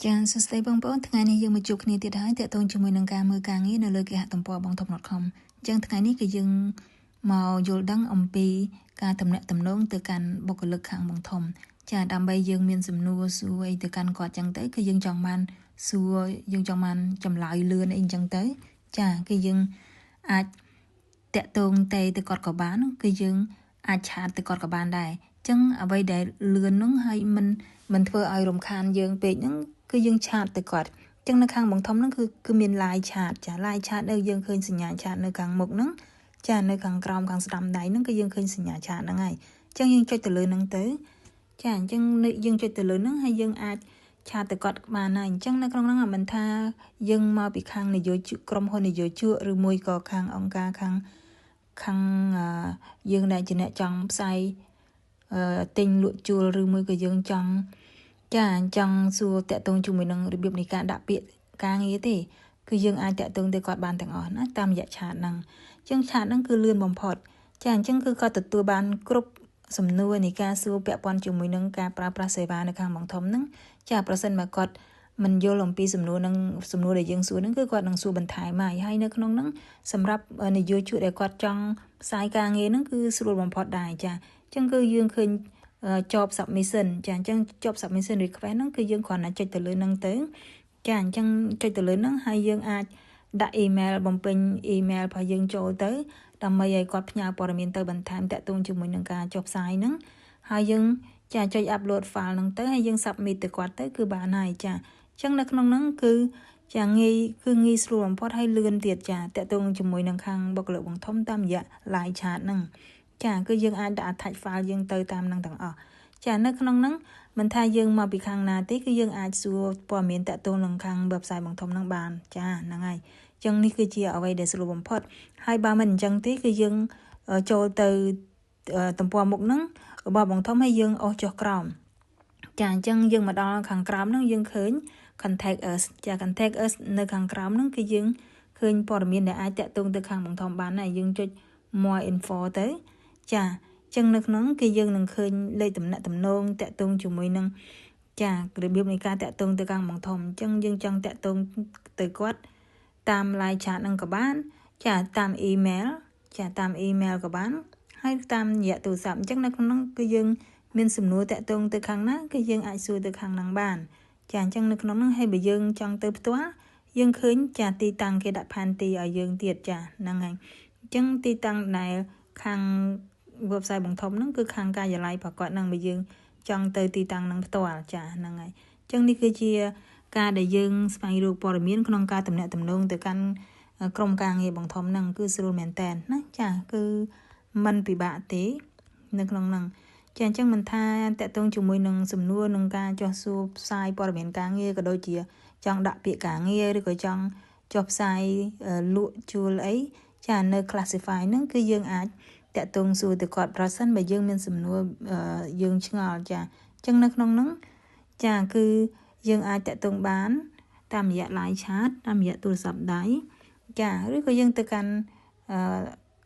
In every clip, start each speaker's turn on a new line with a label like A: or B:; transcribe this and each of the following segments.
A: ចាសសួស្តីបងប្អូនថ្ងៃនេះយើងមកជួបគ្នាទៀតហើយតើតើជាមួយនឹងការមើលការងារនៅលើគេហទំព័របងធំ .com អញ្ចឹងថ្ងៃនេះគឺយើងមកយល់ដឹងអំពីការទំនាក់ទំនងទៅកាន់បុគ្គលិកខាងបងធំចាដើម្បីយើងមានសំណួរសួរអីទៅកាន់គាត់អញ្ចឹងទៅគឺយើងចង់បានសួរយើងចង់បានចម្លើយលឿនអីអញ្ចឹងទៅចាគឺយើងអាចតាក់ទងទៅគាត់ក៏បានគឺយើងអាចឆាតទៅគាត់ក៏បានដែរអញ្ចឹងអ្វីដែលលឿននោះហើយមិនធ្វើឲ្យរំខានយើងពេកហ្នឹងគឺយើងឆាតទៅគាត់អញ្ចឹងនៅខាងបងធំហ្នឹងគឺមាន live chat ចា live chat នៅយើងឃើញសញ្ញាឆាតនៅខាងមុខហ្នឹងចានៅខាងក្រោមខាងស្ដាំដៃហ្នឹងគឺយើងឃើញសញ្ញាឆាតហ្នឹងហើយអញ្ចឹងយើងចុចទៅលើហ្នឹងទៅចាអញ្ចឹងយើងចុចទៅលើហ្នឹងហើយយើងអាចឆាតទៅគាត់បានហើយអញ្ចឹងនៅក្នុងហ្នឹងមិនថាយើងមកពីខាងនយោជកក្រុមហ៊ុននយោជកឬមួយក៏ខាងអង្គការខាងយើងដែលជាអ្នកចង់ផ្សាយទិញលក់ជួលឬមួយក៏យើងចង់សួរតាក់ទងជាមួយនឹងរបៀបនៃការដាក់ពាក្យការងារទេគឺយើងអាចតាក់ទងទៅគាត់បានទាំងអស់ណាតាមរយៈឆាតហ្នឹងអញ្ចឹងឆាតហ្នឹងគឺលឿនបំផុតចាអញ្ចឹងគឺគាត់ទទួលបានគ្រប់សំណួរនៃការសួរពាក់ព័ន្ធជាមួយនឹងការប្រើប្រាស់សេវានៅខាងបងធំហ្នឹងចាប្រសិនបើគាត់មិនយល់អំពីសំណួរដែលយើងសួរហ្នឹងគឺគាត់នឹងសួរបន្ថែមហើយនៅក្នុងហ្នឹងសម្រាប់នយោជកដែលគាត់ចង់ផ្សាយការងារហ្នឹងគឺស្រួលបំផុតដែរចាអញ្ចឹងគឺយើងឃើញjob submission ចាអញ្ចឹង job submission request ហ្នឹងគឺយើងគ្រាន់តែចុចទៅលើហ្នឹងទៅចាអញ្ចឹងចុចទៅលើហ្នឹងហើយយើងអាចដាក់ email បំពេញ email របស់យើងចូលទៅដើម្បីឲ្យគាត់ផ្ញើព័ត៌មានទៅបន្ថែមតាក់ទងជាមួយនឹងការចុះផ្សាយហ្នឹងហើយយើងចាចុច upload file ហ្នឹងទៅហើយយើង submit ទៅគាត់ទៅគឺបានហើយចាអញ្ចឹងនៅក្នុងហ្នឹងគឺចាងាយស្រួលបំផុតហើយលឿនទៀតចាតាក់ទងជាមួយនឹងខាងបុគ្គលិកបងធំតាមរយៈ live chat ហ្នឹងចាគឺយើងអាចដាក់ attach file យើងទៅតាមហ្នឹងទាំងអស់ចានៅក្នុងហ្នឹងមិនថាយើងមកពីខាងណាទេគឺយើងអាចសួរព័ត៌មានតាក់ទងនឹងខាង website បងធំហ្នឹងបានចាហ្នឹងហើយអញ្ចឹងនេះគឺជាអ្វីដែលស្រួលបំផុតហើយបើមិនអញ្ចឹងទេគឺយើងចូលទៅទំព័រមុខហ្នឹងរបស់បងធំហើយយើងអូសចុះក្រោមចាអញ្ចឹងយើងមកដល់ខាងក្រោមហ្នឹងយើងឃើញ contact us ចា contact us នៅខាងក្រោមហ្នឹងគឺយើងឃើញព័ត៌មានដែលអាចតាក់ទងទៅខាងបងធំបានហើយយើងចុច more info ទៅចាចឹងនៅក្នុងគឺយើងនឹងឃើញលេខទំនាក់ទំនងតាក់ទងជាមួយនឹងចារបៀបនៃការតាក់ទងទៅខាងបងធំអញ្ចឹងយើងចង់តាក់ទងទៅគាត់តាម live chat ហ្នឹងក៏បានចាតាម email ក៏បានហើយតាមរយៈទូរស័ព្ទអញ្ចឹងនៅក្នុងគឺយើងមានសំណួរតាក់ទងទៅខាងណាគឺយើងអាចសួរទៅខាងហ្នឹងបានចាអញ្ចឹងនៅក្នុងហ្នឹងហើយបើយើងចង់ទៅផ្ទាល់យើងឃើញចាទីតាំងគេដាក់ផែនទីឲ្យយើងទៀតចាហ្នឹងហើយអញ្ចឹងទីតាំងដែលខាងwebsite បងធំហ្នឹងគឺខាងការិយាល័យរបស់គាត់ហ្នឹងបើយើងចង់ទៅទីតាំងហ្នឹងផ្ទាល់ចាហ្នឹងហើយអញ្ចឹងនេះគឺជាការដែលយើងស្វែងរកព័ត៌មានក្នុងការទំនាក់ទំនងទៅកាន់ក្រុមការងារបងធំហ្នឹងគឺស្រួលមែនតើណាចាគឺมันពិបាកទេនៅក្នុងហ្នឹងចាអញ្ចឹងមិនថាតាក់ទងជាមួយនឹងសំណួរនឹងការចុះសួរផ្សាយព័ត៌មានការងារក៏ដូចជាចង់ដាក់ពាក្យការងារឬក៏ចង់ចុះផ្សាយលក់ជួលអីចានៅ classify ហ្នឹងគឺយើងអាចតាក់ទងសួរទៅគាត់ប្រសិនបើយើងមានសំណួរយើងឆ្ងល់ចាអញ្ចឹងនៅក្នុងហ្នឹងចាគឺយើងអាចតាក់ទងបានតាមរយៈ live chat តាមរយៈទូរស័ព្ទដៃចាឬក៏យើងទៅកាន់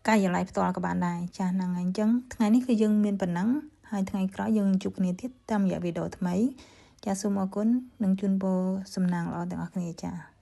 A: ការិយាល័យផ្ទាល់ក៏បានដែរចាហ្នឹងហើយអញ្ចឹងថ្ងៃនេះគឺយើងមានប៉ុណ្ណឹងហើយថ្ងៃក្រោយយើងជួបគ្នាទៀតតាមរយៈវីដេអូថ្មីចាសូមអរគុណនិងជូនពរសំណាងល្អទាំងអស់គ្នាចា